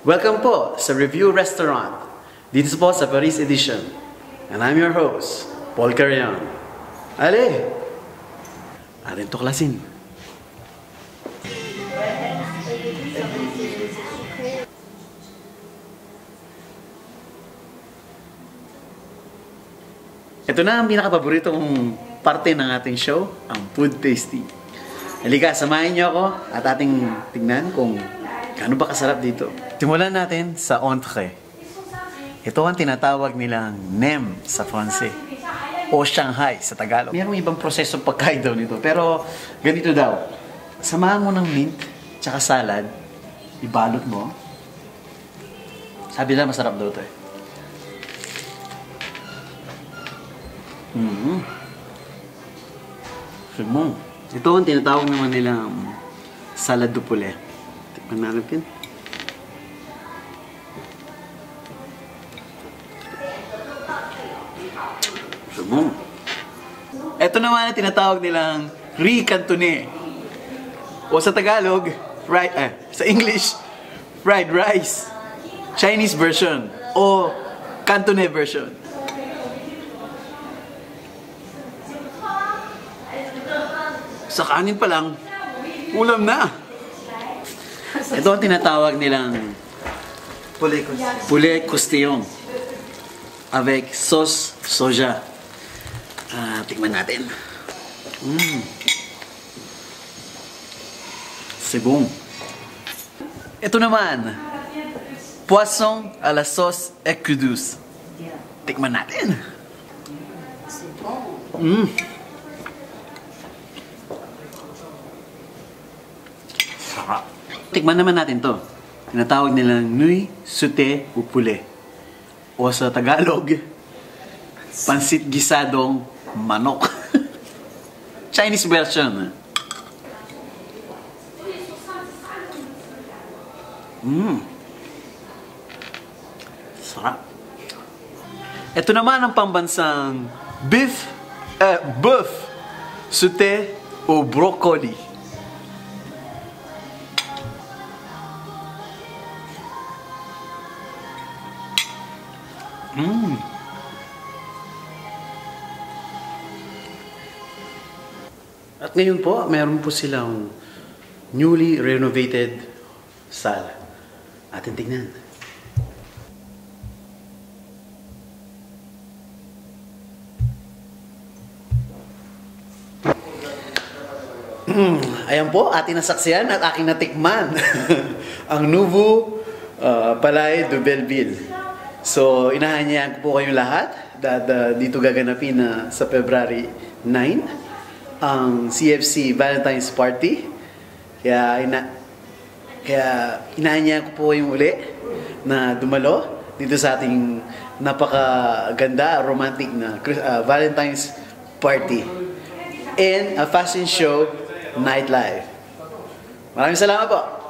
Welcome po sa Review Restaurant. Dito po sa Paris Edition. And I'm your host, Paul Carrion. Ale! Atin tuklasin. Ito na ang pinaka-paboritong parte ng ating show, ang food tasting. Halika, samahin niyo ako at ating tingnan kung gaano ba kasarap dito. Simulan natin sa entrée. Ito ang tinatawag nilang nem sa Francais o Shanghai sa Tagalog. Mayroong ibang proseso pagkain daw nito, pero ganito daw. Samahan mo ng mint tsaka salad, ibalot mo. Sabi nila masarap daw ito eh. Simong. Ito ang tinatawag naman nilang salad du poulet. Tikman natin. Simong. Ito naman ang tinatawag nilang riz cantonais. O sa Tagalog, sa English, fried rice. Chinese version o Cantonais version. Sa kanin pa lang, ulam na. Ito ang tinatawag nilang poulet croustillant avec sauce soja. Tikman natin. C'est bon. Ito naman, poisson à la sauce aigre douce. Tikman natin. Sarap. Tikman naman natin to. Tinatawag nilang nouilles sauté au poulet. O sa Tagalog, pansit gisadong manok. Chinese version. Sarap. Ito naman ang pambansang beef sauté au broccoli. At ngayon po, meron po silang newly renovated sala. Atin tignan. Ayan po, ating nasaksiyan at aking natikman ang Nouveau Palais de Belleville. So, inahanyayan ko po kayong lahat dito gaganapin sa February 9 ang CFC Valentine's Party. Kaya inahanyayan ko po kayong uli na dumalo dito sa ating napakaganda, romantic na Valentine's Party and a fashion show nightlife. Maraming salamat po!